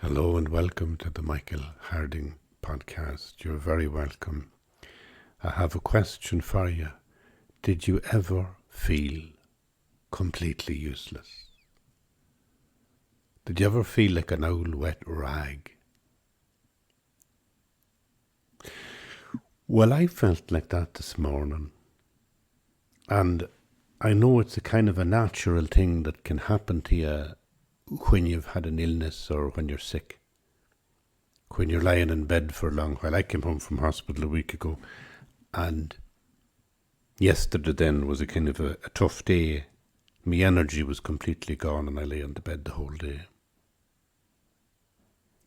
Hello and welcome to the Michael Harding podcast. You're very welcome. I have a question for you. Did you ever feel completely useless? Did you ever feel like an old wet rag? Well, I felt like that this morning. And I know it's a kind of a natural thing that can happen to you when you've had an illness or when you're sick. When you're lying in bed for a long while. I came home from hospital a week ago, and yesterday then was a kind of a tough day. My energy was completely gone and I lay on the bed the whole day.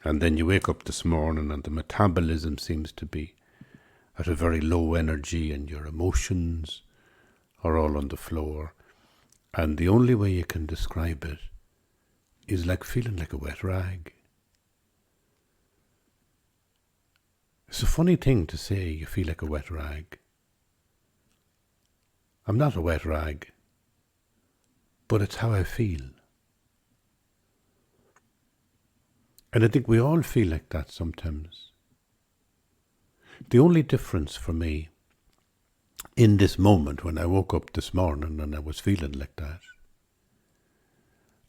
And then you wake up this morning and the metabolism seems to be at a very low energy and your emotions are all on the floor. And the only way you can describe it is like feeling like a wet rag. It's a funny thing to say you feel like a wet rag. I'm not a wet rag, but it's how I feel. And I think we all feel like that sometimes. The only difference for me in this moment when I woke up this morning and I was feeling like that,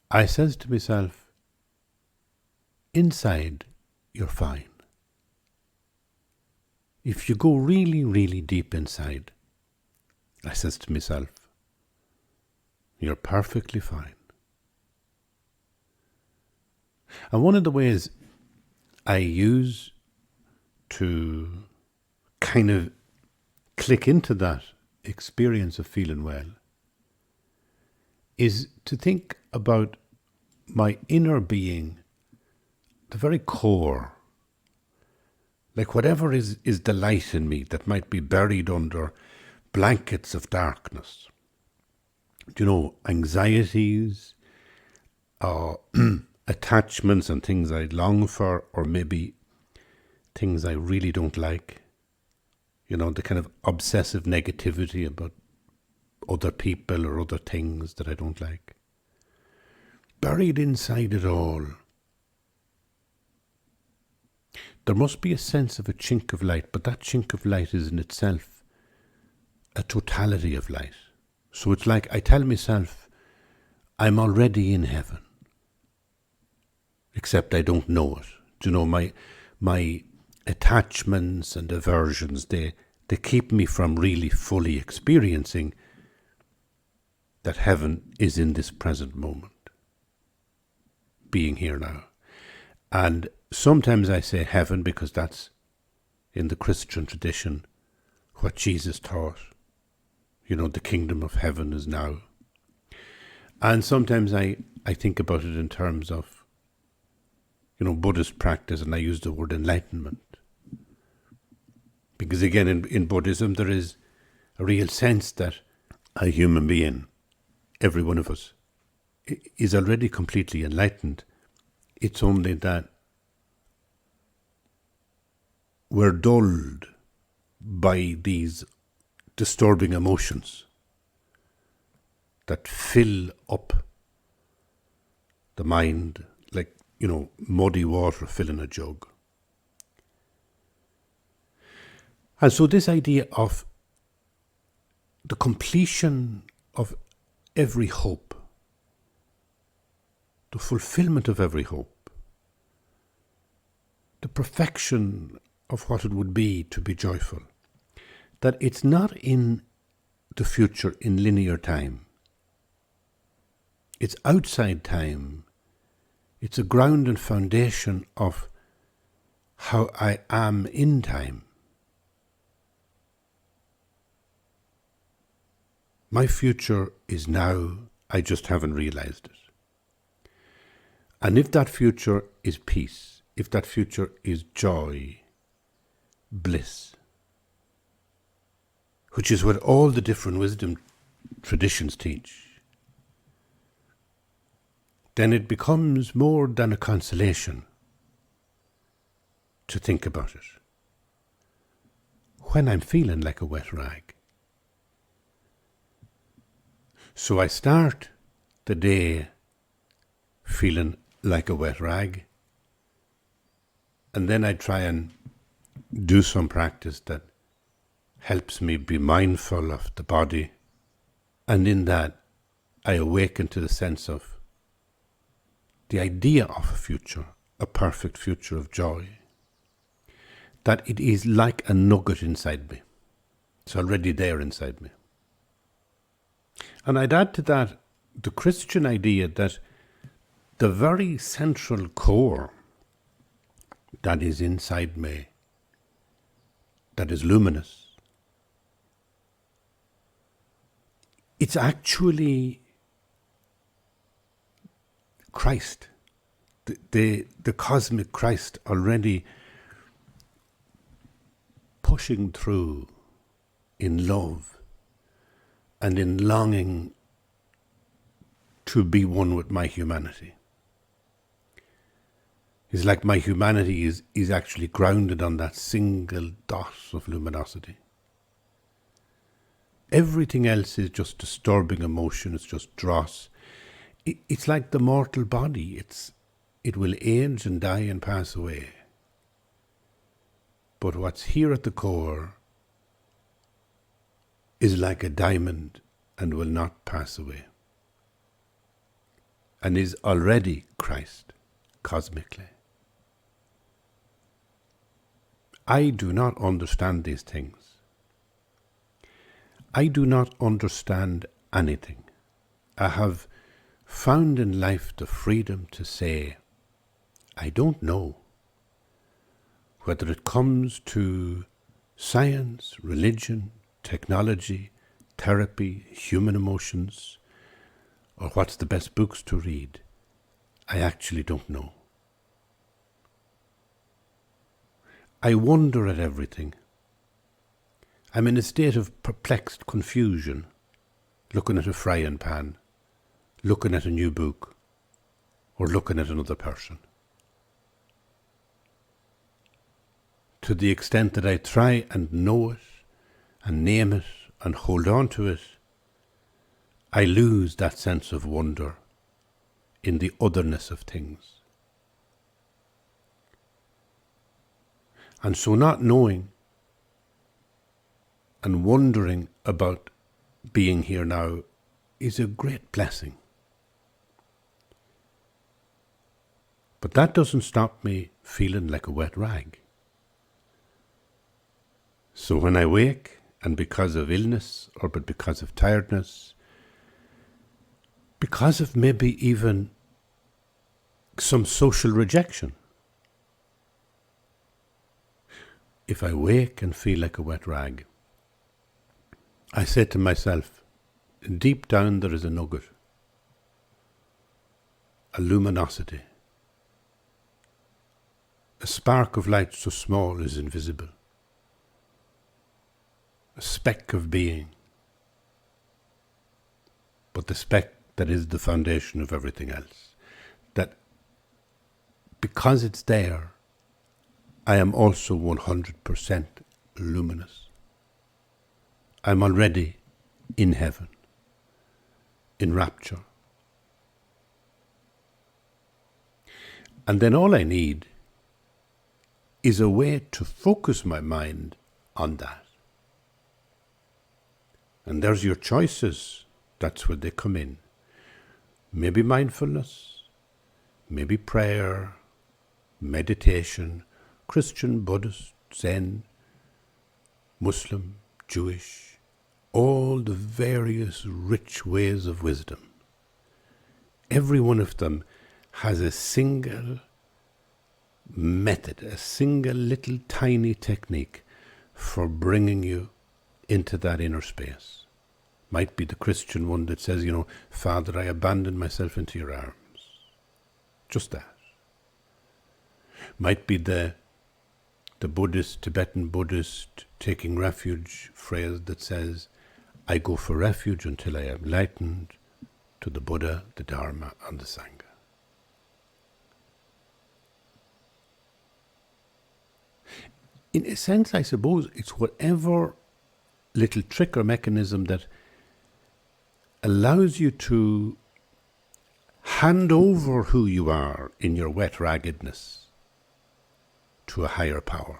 I says to myself, inside you're fine. If you go really, really deep inside, I says to myself, you're perfectly fine. And one of the ways I use to kind of click into that experience of feeling well is to think about my inner being, the very core, like whatever is the light in me that might be buried under blankets of darkness. Anxieties, attachments and things I long for, or maybe things I really don't like. The kind of obsessive negativity about other people or other things that I don't like. Buried inside it all, there must be a sense of a chink of light, but that chink of light is in itself a totality of light. So it's like I tell myself, I'm already in heaven, except I don't know it. My attachments and aversions, they keep me from really fully experiencing that heaven is in this present moment, being here now. And sometimes I say heaven because that's in the Christian tradition what Jesus taught. The kingdom of heaven is now. And sometimes I think about it in terms of, Buddhist practice, and I use the word enlightenment. Because again, in Buddhism, there is a real sense that a human being, every one of us, is already completely enlightened. It's only that we're dulled by these disturbing emotions that fill up the mind like, muddy water filling a jug. And so this idea of the completion of every hope, the fulfillment of every hope, the perfection of what it would be to be joyful, that it's not in the future in linear time. It's outside time. It's a ground and foundation of how I am in time. My future is now, I just haven't realized it. And if that future is peace, if that future is joy, bliss, which is what all the different wisdom traditions teach, then it becomes more than a consolation to think about it. When I'm feeling like a wet rag. So I start the day feeling like a wet rag, And then I try and do some practice that helps me be mindful of the body. And in that, I awaken to the sense of the idea of a future, a perfect future of joy. That it is like a nugget inside me. It's already there inside me. And I'd add to that the Christian idea that the very central core that is inside me, that is luminous, it's actually Christ, the cosmic Christ already pushing through in love and in longing to be one with my humanity. It's like my humanity is actually grounded on that single dot of luminosity. Everything else is just disturbing emotion, it's just dross. It's like the mortal body, it will age and die and pass away. But what's here at the core is like a diamond and will not pass away. And is already Christ, cosmically. I do not understand these things. I do not understand anything. I have found in life the freedom to say, I don't know. Whether it comes to science, religion, technology, therapy, human emotions, or what's the best books to read, I actually don't know. I wonder at everything. I'm in a state of perplexed confusion, looking at a frying pan, looking at a new book, or looking at another person. To the extent that I try and know it, and name it, and hold on to it, I lose that sense of wonder in the otherness of things. And so not knowing and wondering about being here now is a great blessing. But that doesn't stop me feeling like a wet rag. So when I wake, and because of illness, or but because of tiredness, because of maybe even some social rejection, if I wake and feel like a wet rag, I say to myself, deep down there is a nugget, a luminosity, a spark of light so small is invisible, a speck of being, but the speck that is the foundation of everything else, that because it's there, I am also 100% luminous. I'm already in heaven, in rapture. And then all I need is a way to focus my mind on that. And there's your choices. That's where they come in. Maybe mindfulness, maybe prayer, meditation, Christian, Buddhist, Zen, Muslim, Jewish, all the various rich ways of wisdom. Every one of them has a single method, a single little tiny technique for bringing you into that inner space. Might be the Christian one that says, Father, I abandon myself into your arms. Just that. Might be the Buddhist, Tibetan Buddhist taking refuge phrase that says, I go for refuge until I am enlightened to the Buddha, the Dharma, and the Sangha. In a sense, I suppose it's whatever little trick or mechanism that allows you to hand over who you are in your wet raggedness to a higher power.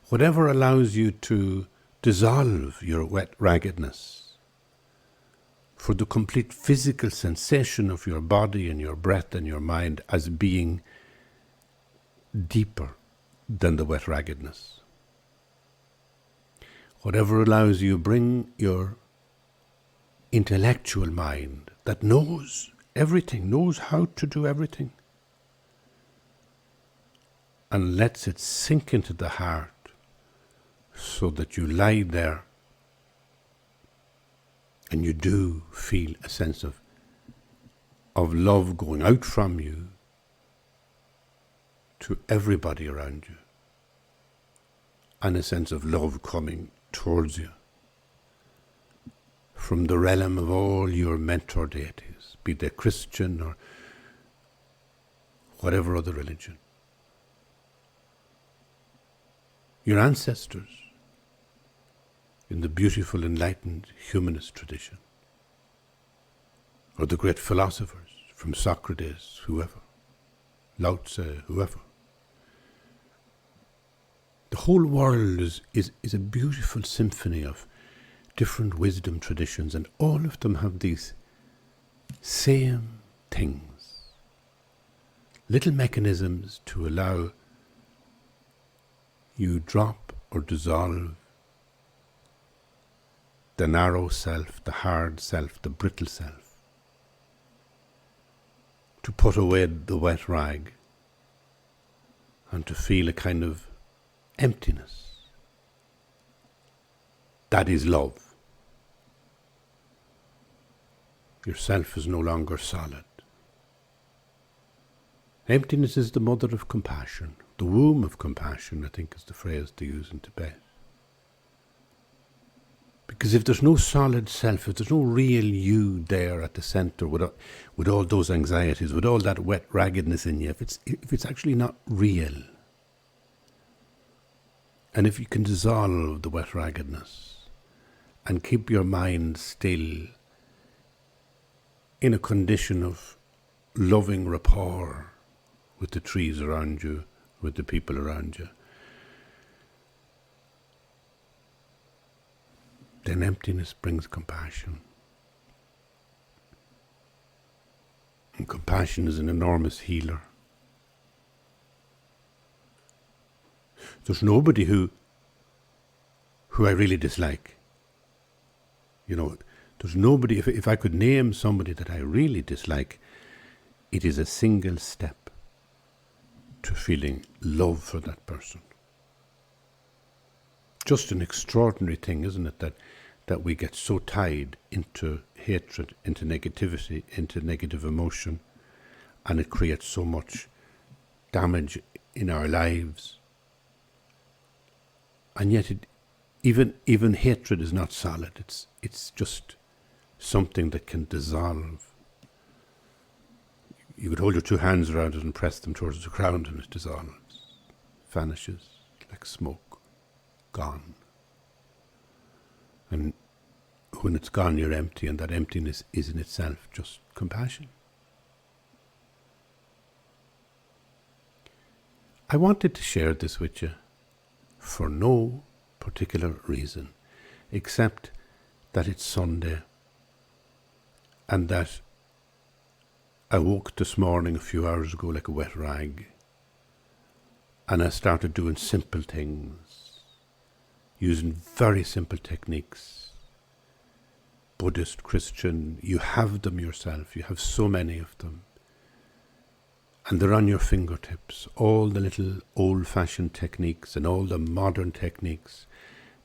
Whatever allows you to dissolve your wet raggedness for the complete physical sensation of your body and your breath and your mind as being deeper than the wet raggedness. Whatever allows you bring your intellectual mind that knows everything, knows how to do everything, and lets it sink into the heart so that you lie there and you do feel a sense of love going out from you to everybody around you, and a sense of love coming towards you from the realm of all your mentor deities, be they Christian or whatever other religion. Your ancestors in the beautiful enlightened humanist tradition, or the great philosophers from Socrates, whoever, Lao Tzu, whoever. The whole world is a beautiful symphony of different wisdom traditions, and all of them have these same things, little mechanisms to allow you drop or dissolve the narrow self, the hard self, the brittle self, to put away the wet rag and to feel a kind of emptiness. That is love. Yourself is no longer solid. Emptiness is the mother of compassion, the womb of compassion, I think is the phrase they use in Tibet. Because if there's no solid self, if there's no real you there at the center with all those anxieties, with all that wet raggedness in you, if it's actually not real, and if you can dissolve the wet raggedness and keep your mind still in a condition of loving rapport with the trees around you, with the people around you, then emptiness brings compassion. And compassion is an enormous healer. There's nobody who I really dislike. There's nobody, if I could name somebody that I really dislike, it is a single step to feeling love for that person. Just an extraordinary thing, isn't it, that we get so tied into hatred, into negativity, into negative emotion, and it creates so much damage in our lives. And yet even hatred is not solid. It's just something that can dissolve. You could hold your two hands around it and press them towards the ground and it dissolves, vanishes like smoke, gone. And when it's gone, you're empty, and that emptiness is in itself just compassion. I wanted to share this with you for no particular reason, except that it's Sunday and that I woke this morning a few hours ago like a wet rag, and I started doing simple things, using very simple techniques. Buddhist, Christian, you have them yourself, you have so many of them, and they're on your fingertips, all the little old-fashioned techniques and all the modern techniques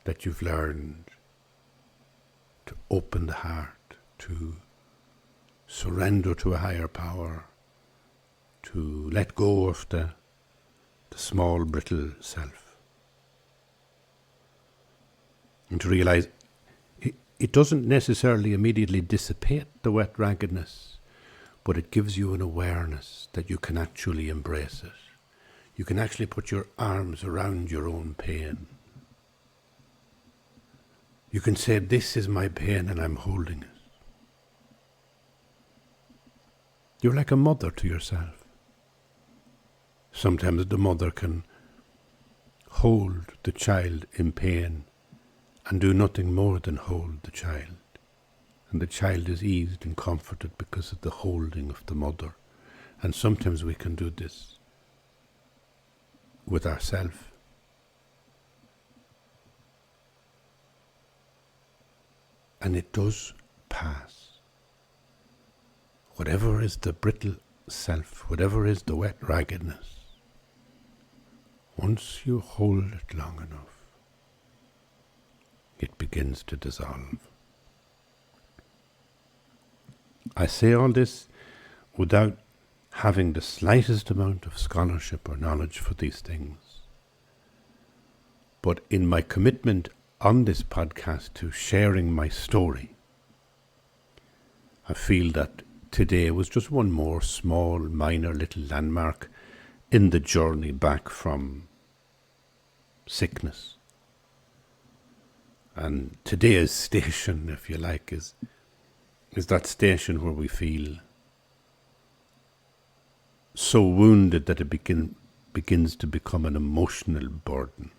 that you've learned to open the heart, to surrender to a higher power, to let go of the small, brittle self, and to realize it doesn't necessarily immediately dissipate the wet raggedness, but it gives you an awareness that you can actually embrace it. You can actually put your arms around your own pain. You can say, this is my pain and I'm holding it. You're like a mother to yourself. Sometimes the mother can hold the child in pain and do nothing more than hold the child. And the child is eased and comforted because of the holding of the mother. And sometimes we can do this with ourselves. And it does pass. Whatever is the brittle self, whatever is the wet raggedness, once you hold it long enough, it begins to dissolve. I say all this without having the slightest amount of scholarship or knowledge for these things. But in my commitment on this podcast to sharing my story, I feel that today was just one more small, minor little landmark in the journey back from sickness. And today's station, if you like, is that station where we feel so wounded that it begins to become an emotional burden.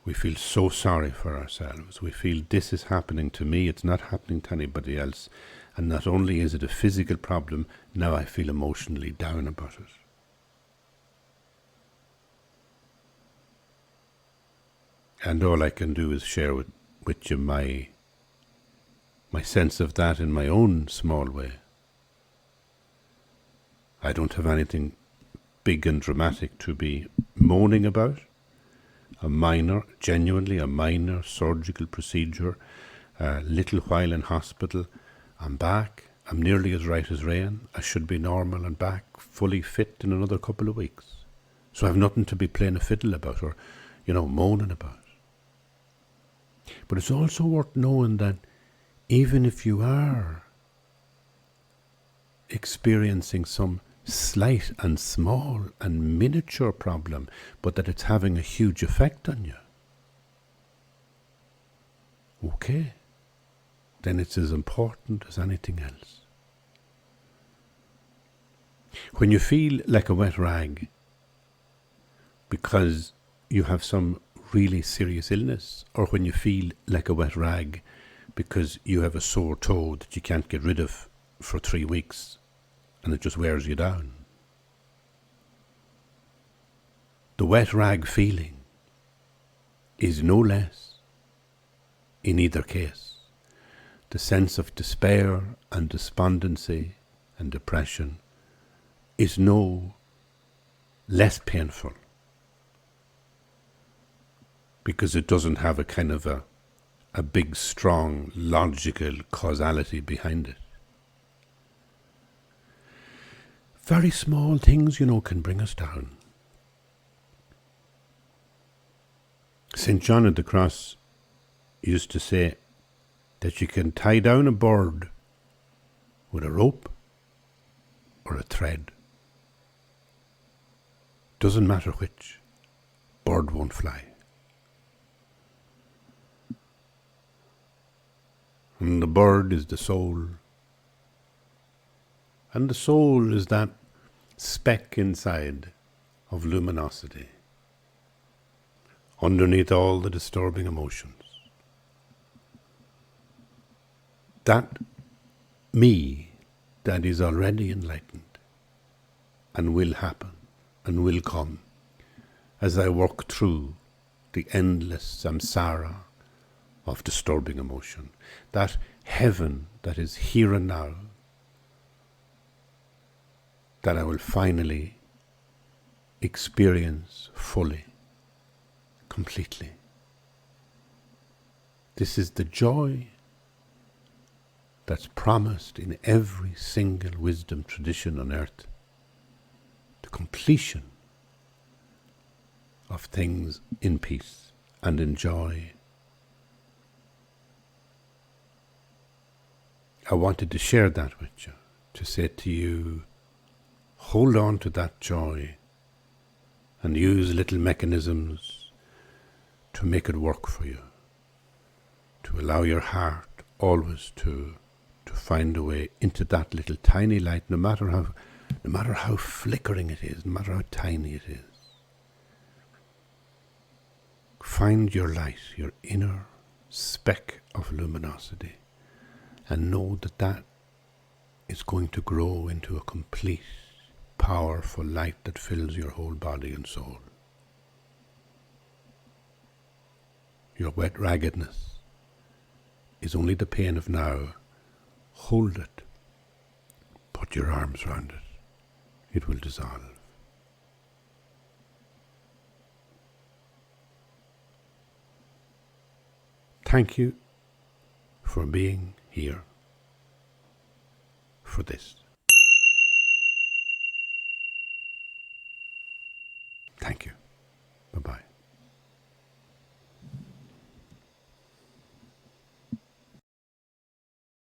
We feel so sorry for ourselves. We feel this is happening to me, it's not happening to anybody else. And not only is it a physical problem, now I feel emotionally down about it. And all I can do is share with you my sense of that in my own small way. I don't have anything big and dramatic to be moaning about. Genuinely a minor surgical procedure, a little while in hospital. I'm back. I'm nearly as right as rain. I should be normal and back, fully fit in another couple of weeks. So I have nothing to be playing a fiddle about or, moaning about. But it's also worth knowing that even if you are experiencing some slight and small and miniature problem, but that it's having a huge effect on you, okay, then it's as important as anything else. When you feel like a wet rag because you have some really serious illness, or when you feel like a wet rag because you have a sore toe that you can't get rid of for 3 weeks and it just wears you down. The wet rag feeling is no less, in either case, the sense of despair and despondency and depression is no less painful, because it doesn't have a kind of a big, strong, logical causality behind it. Very small things, can bring us down. St. John of the Cross used to say that you can tie down a bird with a rope or a thread. Doesn't matter which, bird won't fly. And the bird is the soul. And the soul is that speck inside of luminosity, underneath all the disturbing emotions. That me that is already enlightened and will happen and will come as I work through the endless samsara of disturbing emotion. That heaven that is here and now, that I will finally experience fully, completely. This is the joy that's promised in every single wisdom tradition on earth. The completion of things in peace and in joy. I wanted to share that with you, to say to you, hold on to that joy and use little mechanisms to make it work for you, to allow your heart always to to find a way into that little tiny light, no matter how flickering it is, no matter how tiny it is. Find your light, your inner speck of luminosity, and know that that is going to grow into a complete, powerful light that fills your whole body and soul. Your wet raggedness is only the pain of now. Hold it. Put your arms round it. It will dissolve. Thank you for being here for this. Thank you. Bye-bye.